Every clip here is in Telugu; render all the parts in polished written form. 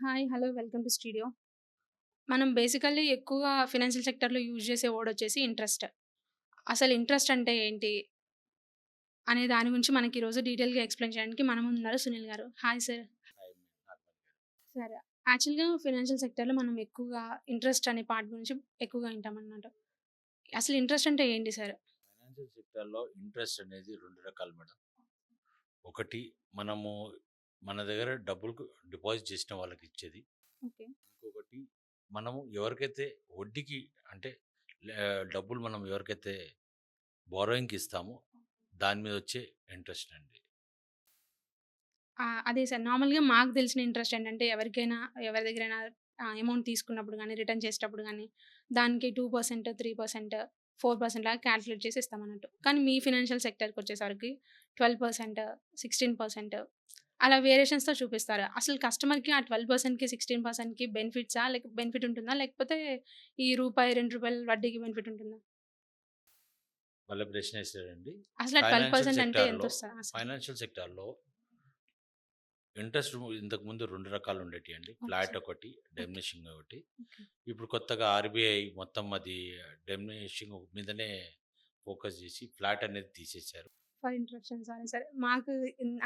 Hi. Hello. Welcome to studio. మనం బేసికల్లీ ఎక్కువగా ఫైనాన్షియల్ సెక్టర్‌లో యూజ్ చేసే వర్డొచ్చేసి ఇంట్రెస్ట్. అసలు ఇంట్రెస్ట్ అంటే ఏంటి? అనే దాని గురించి మనకి ఈరోజు డీటెయిల్‌గా ఎక్స్‌ప్లెయిన్ చేయడానికి మన ముందున్నారు సునీల్ గారు. Hi sir. హాయ్ నార్మల్ గారు. సరే. యాక్చువల్‌గా ఫైనాన్షియల్ సెక్టర్‌లో మనం ఎక్కువగా ఇంట్రెస్ట్ అనే పార్ట్ గురించి ఎక్కువగా వింటామనమాట. అసలు ఇంట్రెస్ట్ అంటే ఏంటి సార్? ఫైనాన్షియల్ సెక్టార్‌లో ఇంట్రెస్ట్ అనేది 2 రకాలు మేడం. ఒకటి మనము మన దగ్గర డబ్బులు డిపాజిట్ చేసిన వాళ్ళకిచ్చేది. ఓకే. ఇంకొకటి మనము ఎవరికైతే వడ్డీకి అంటే డబ్బులు మనం ఎవరికైతే బారోయింగ్‌కి ఇస్తామో దాని మీద వచ్చే ఇంట్రెస్ట్ అండి. అదే సార్. నార్మల్‌గా మాకు తెలిసిన ఇంట్రెస్ట్ ఏంటంటే ఎవరికైనా ఎవరి దగ్గరైనా అమౌంట్ తీసుకున్నప్పుడు గానీ, రిటర్న్ చేసేటప్పుడు గానీ, దానికి 2%, 3%, 4% లాగా కాలిక్యులేట్ చేసి ఇస్తామన్నట్టు. కానీ మీ ఫైనాన్షియల్ సెక్టర్‌కొచ్చేసరికి 12%, 16% అలా వేరియేషన్స్‌తో చూపిస్తారు. అసలు కస్టమర్‌కి ఆ 12%కి, 16%కి బెనిఫిట్సా? బెనిఫిట్ ఉంటుందా? లేకపోతే ఈ రూపాయి, రూ. 2 వడ్డీకి బెనిఫిట్ ఉంటుందా? భలే ప్రశ్నేసారండి. అసలు ఆ ఫైనాన్షియల్ 12% అంటే సెక్టార్‌లో ఎంతొస్తది అసలు? ఫైనాన్షియల్ సెక్టార్‌లో ఇంట్రెస్ట్ ఇంతకుముందు 2 రకాలు ఉండేటియండి. Okay flat sir. ఒకటి, ఓకే. డిమినిషింగ్ ఒకటి. ఓకే. ఇప్పుడు కొత్తగా ఆర్‌బీఐ మొత్తం అది డిమినిషింగ్ మీదనే ఫోకస్ చేసి ఫ్లాట్ అనేది తీసేశారు. For interruption sorry sir. మాకు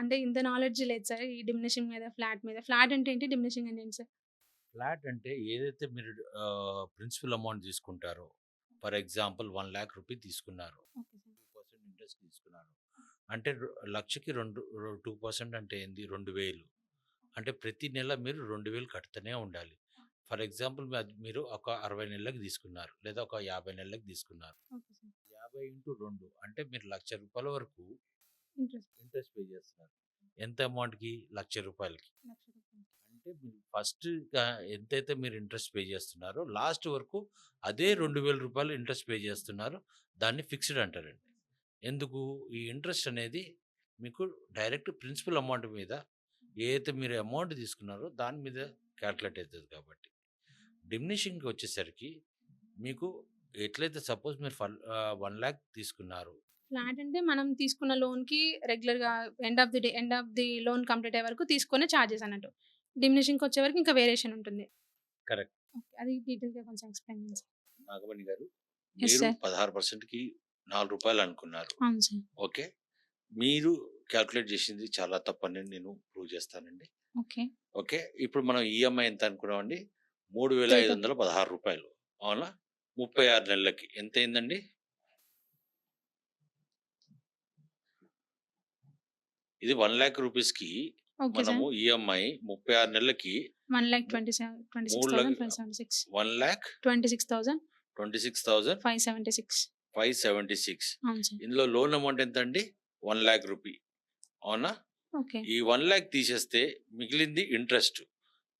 అంటే ఇంత నాలెడ్జ్ లేదు సార్. ఈ డిమినిషింగ్ మీద, ఫ్లాట్ మీద. ఫ్లాట్ అంటే ఏంటి? డిమినిషింగ్ అంటే ఏంటి సార్? ఫ్లాట్ అంటే ఏదైతే మీరు ప్రిన్సిపల్ అమౌంట్ తీసుకుంటారో, ఫర్ ఎగ్జాంపుల్ 1,00,000 రూపీ తీసుకున్నారు. Okay sir. 2% ఇంట్రెస్ట్ తీసుకున్నారు. అంటే లక్షకి 2% అంటే ఏంది? 2,000. అంటే ప్రతి నెల మీరు 2,000 కడుతూనే ఉండాలి. ఫర్ ఎగ్జాంపుల్ మీరు ఒక 60 నెలలకి తీసుకున్నారు. లేదా ఒక 50 నెలలకి తీసుకున్నారు. Okay sir. 50 ఇంటూ 2 అంటే మీరు రూ. 1,00,000 వరకు ఇంట్రెస్ట్ ఇంట్రెస్ట్ పే చేస్తున్నారు. ఎంత అమౌంట్‌కి? రూ. 1,00,000కి. రూ. 1,00,000 అంటే మీరు ఫస్ట్ ఎంతైతే మీరు ఇంట్రెస్ట్ పే చేస్తున్నారో లాస్ట్ వరకు అదే రూ. 2,000 ఇంట్రెస్ట్ పే చేస్తున్నారు. దాన్ని ఫిక్స్డ్ అంటారండి. ఎందుకు? ఈ ఇంట్రెస్ట్ అనేది మీకు డైరెక్ట్ ప్రిన్సిపల్ అమౌంట్ మీద ఏదైతే మీరు అమౌంట్ తీసుకున్నారో దాని మీద కాలిక్యులేట్ అవుతది కాబట్టి. డిమినిషింగ్‌కి వచ్చేసరికి మీకు ఎట్లయితే సపోజ్ మీరు 1,00,000 తీసుకున్నారు. ఫ్లాట్ అంటే మనం తీసుకున్న లోన్‌కి రెగ్యులర్‌గా end of the loan complete అయ్యే వరకు తీసుకునే చార్జెస్ అన్నట్టు. డిమినిషింగ్‌కొచ్చే వరకు ఇంకా వేరియేషన్ ఉంటుంది. కరెక్ట్. ఓకే. అది డీటెయిల్‌గా కొంచెం ఎక్స్‌ప్లెయిన్ చేయండి సార్. నాగమణి గారు. యెస్ మీరు సార్. 16%కి రూ. 4 అనుకున్నారు. అవును సార్. ఓకే. మీరు కాలిక్యులేట్ చేసింది చాలా తప్పని నేను ప్రూవ్ చేస్తానండి. ఓకే. ఓకే. ఇప్పుడు మనం ఈఎంఐ ఎంత అనుకున్నామండి? రూ. త్రీతో 3,516 అవునా? 36 నెలలకి ఎంతయిందండి? ఇది 1,00,000 రూపీస్‌కి ఓకే సార్. మనము ఈఎంఐ 36 నెలలకి ము 3 లక్ 1,26,576. 1,26,576 26,576. అవును సార్. ఇందులో లోన్ అమౌంట్ ఎంతండి? 1,00,000 రూపీ. అవునా? ఓకే. ఈ 1,00,000 తీసేస్తే మిగిలింది ఇంట్రెస్ట్.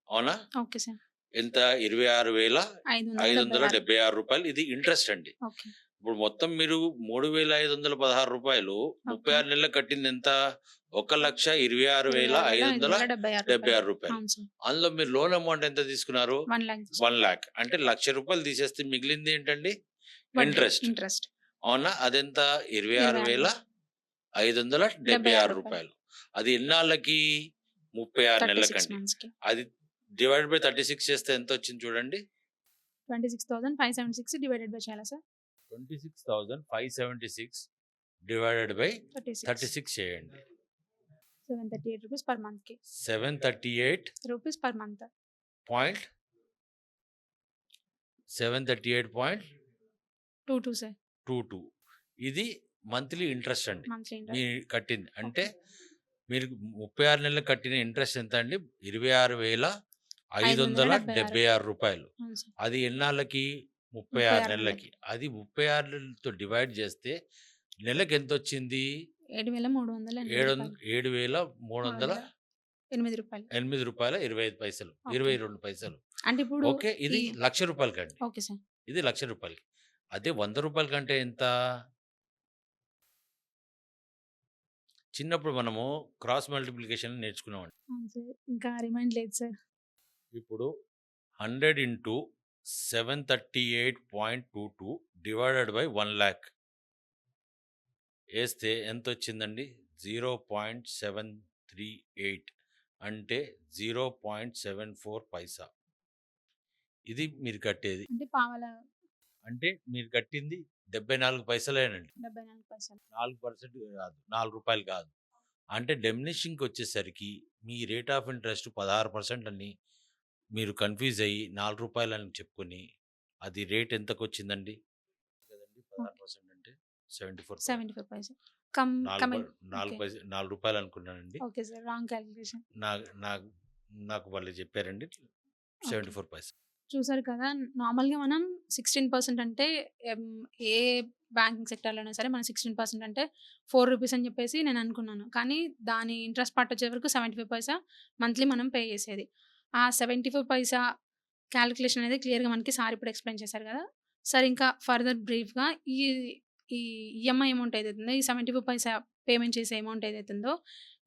అవునా? Okay sir. ఎంత? రూ. రూ. 576. 26,576 ఇది ఇంట్రెస్ట్ అండి. ఓకే. ఇప్పుడు మొత్తం మీరు రూ. 3,516 ఓకే. 36 నెలలకు కట్టిందెంత? రూ. 1,26,576 26,576. అవును సార్. అందులో మీరు లోన్ అమౌంట్ ఎంత తీసుకున్నారు? 1,00,000 1,00,000 అంటే రూ. 1,00,000 తీసేస్తే మిగిలింది ఏంటండి? వడ్డీ. ఇంట్రెస్ట్. ఇంట్రెస్ట్. అవునా? అదెంత? రూ. 26,000. 76 26,576 అది ఎన్నాళ్ళకి? 36 36 నెలలకండి. మంత్స్‌కి. అది డివైడెడ్ బై 36 చేస్తే ఎంతొచ్చింది చూడండి? 26,576 డివైడెడ్ బై చేయాలా సార్? 26,576 divided by 36. 36 చేయండి. రూ. 738 పర్ మంత్‌కి. 738 rupees per month. Point 22 sir. 738.22 ఇది మంత్లీ ఇంట్రెస్ట్ అండి. Monthly interest. మీరు కట్టింది. అంటే ఓకే. మీరు 36 నెలలకు కట్టిన ఇంట్రెస్ట్ ఎంత అండి? రూ. 576. 26,576. అవును సార్. అది ఎన్నాళ్ళకి? 36 36 నెలలకి. నెలలకి. అది 36తో డివైడ్ చేస్తే నెలకెంతొచ్చింది? రూ. 7,308. 7,308 రూ. 8. రూ. ఓకే. 22. అంటే ఇప్పుడు ఓకే. ఈ ఇది రూ. 1,00,000 కండి. Okay sir. ఇది రూ. 1,00,000. అదే రూ. 100 కంటే ఎంత? చిన్నప్పుడు మనము క్రాస్ మల్టిప్లికేషన్ నేర్చుకున్నామండి. అవును సార్. ఇంకా రిమైండ్ లేదు సార్. ఇప్పుడు 100 ఇంటూ 738.22 డివైడెడ్ బై 1,00,000 ఏస్తే ఎంతొచ్చిందండి? 0.738 అంటే 0.74 పైసా. ఇది మీరు కట్టేది. అంటే పావల అంటే మీరు కట్టింది 74 పైసలేనండి. 74 పైసలు. 4% కాదు. రూ. 4 కాదు. అంటే డిమినిషింగ్‌కొచ్చేసరికి మీ రేట్ ఆఫ్ ఇంట్రెస్ట్ 16% అని మీరు కన్‌ఫ్యూజ్ అయ్యి రూ. 4 అని చెప్పుకొని, అది రేట్ ఎంతకొచ్చిందండి? కదండీ! ఓకే. 16% అంటే 74 74 పైసలు. కమ్ 4 ప కమింగ్ 4 ఓకే. పైస రూ. 4 అనుకున్నానండి. Okay sir. Wrong calculation. నా నాకు నాకు వాళ్ళు చెప్పారండి. ఓకే. 74 పైస. చూసారు కదా! నార్మల్‌గా మనం 16% అంటే ఏ బ్యాంకింగ్ సెక్టార్‌లో అయినా సరే మనం 16% అంటే రూ. 4 అని చెప్పేసి నేను అనుకున్నాను. కానీ దాని ఇంట్రెస్ట్ పార్ట్ వచ్చేవరకు 75 పైసా మంత్లీ మనం పే చేసేది. ఆ 74 పైసా కాలిక్యులేషన్ అనేది క్లియర్‌గా మనకి సార్ ఇప్పుడు ఎక్స్‌ప్లెయిన్ చేశారు కదా! సార్ ఇంకా ఫర్దర్ బ్రీఫ్‌గా ఈ ఈ ఈఎంఐ అమౌంట్ ఏదైతే ఉందో ఈ 75 పైసా పేమెంట్ చేసే అమౌంట్ ఏదైతే ఉందో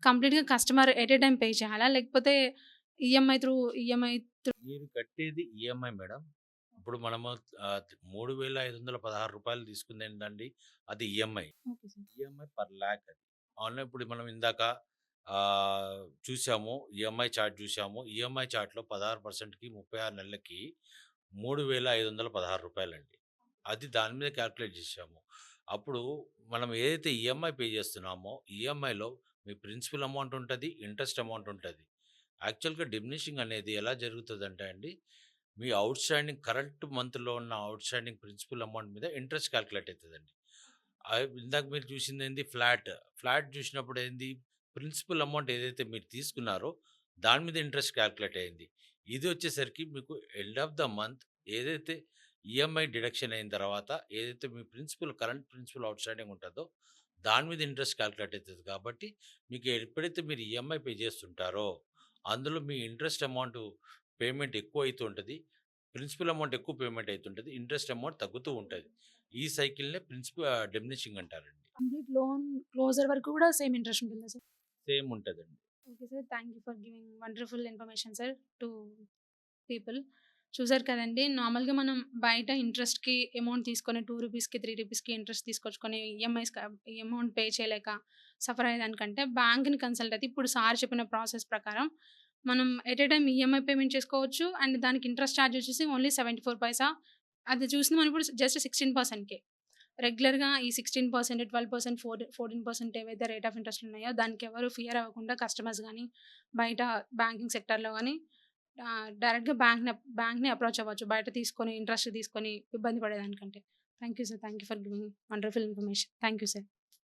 కంప్లీట్‌గా customer at a time pay చేయాలా? లేకపోతే ఈఎంఐ మీరు కట్టేది ఈఎంఐ మేడం. ఇప్పుడు మనము 3,516 తీసుకుందేంటండి అది EMI. Okay sir. EMI per lakh అది. అవునా ఇప్పుడు మనం ఇందాక చూసాము. ఈఎంఐ చార్ట్ చూసాము. ఈఎంఐ చార్ట్‌లో 16%కి 36 నెలలకి రూ. 3,516 అది దాని మీద కాలిక్యులేట్ చేసాము. అప్పుడు మనం ఏదైతే ఈఎంఐ పే చేస్తున్నామో, ఈఎంఐలో మీ ప్రిన్సిపల్ అమౌంట్ ఉంటది. ఇంట్రెస్ట్ అమౌంట్ ఉంటది. యాక్చువల్‌గా డిమినిషింగ్ అనేది ఎలా జరుగుతదంటే అండి, మీ ఔట్‌స్టాండింగ్ కరెంట్ మంత్‌లో ఉన్న ఔట్‌స్టాండింగ్ ప్రిన్సిపల్ అమౌంట్ మీద ఇంట్రెస్ట్ కాలిక్యులేట్ అయితదండి. ఇందాక మీరు చూసిందేంది ఫ్లాట్. ఫ్లాట్ చూసినప్పుడు ఏంది ప్రిన్సిపల్ అమౌంట్ ఏదైతే మీరు తీసుకున్నారో దాని మీద ఇంట్రెస్ట్ కాలిక్యులేట్ అయింది. ఇది వచ్చేసరికి మీకు ఎండ్ ఆఫ్ ద మంత్ ఏదైతే ఈఎంఐ డిడక్షన్ అయిన తర్వాత ఏదైతే మీ కరెంట్ ప్రిన్సిపల్ ఔట్‌స్టాండింగ్ ఉంటదో దాని మీద ఇంట్రెస్ట్ కాలిక్యులేట్ అయితది కాబట్టి మీకు ఎప్పుడైతే మీరు ఈఎంఐ పే చేస్తుంటారో అందులో మీ ఇంట్రెస్ట్ అమౌంట్ పేమెంట్ ఎక్కువ అయితూ ఉంటది. ప్రిన్సిపల్ అమౌంట్ ఎక్కువ పేమెంట్ అయితుంటది. ఇంట్రెస్ట్ అమౌంట్ తగ్గుతూ ఉంటది. ఈ సైకిల్‌నే డిమినిషింగ్ అంటారండి. కంప్లీట్ లోన్ క్లోజర్ వరకు కూడా సేమ్ ఇంట్రెస్ట్ ఉంటుందా సార్? సేమ్ ఉంటదండి. Okay sir. Thank you for giving wonderful information sir to people. చూసారు కదండీ! నార్మల్‌గా మనం బయట ఇంట్రెస్ట్‌కి అమౌంట్ తీసుకొని రూ. 2కి, రూ. 3కి ఇంట్రెస్ట్ తీసుకొచ్చుకొని ఈ అమౌంట్ పే చేయలేక సఫర్ అయ్యేదానికంటే బ్యాంక్‌ని కన్సల్ట్ అయితే ఇప్పుడు సార్ చెప్పిన ప్రాసెస్ ప్రకారం మనం at a time EMI payment చేసుకోవచ్చు. అండ్ దానికి ఇంట్రెస్ట్ చార్జ్ వచ్చేసి ఓన్లీ 74 పైసా. అది చూసింది మనం ఇప్పుడు జస్ట్ 16%కే. రెగ్యులర్‌గా ఈ 16%, 12%, 14% ఏవైతే రేట్ ఆఫ్ ఇంట్రెస్ట్ ఉన్నాయో దానికి ఎవరు ఫియర్ అవ్వకుండా కస్టమర్స్ గాని, బయట బ్యాంకింగ్ సెక్టార్‌లో గాని డైరెక్ట్‌గా బ్యాంక్‌ని అప్రోచ్ అవ్వచ్చు. బయట తీసుకొని ఇంట్రెస్ట్ తీసుకొని ఇబ్బంది పడేదానికంటే. Thank you sir. Thank you for giving wonderful information. Thank you sir.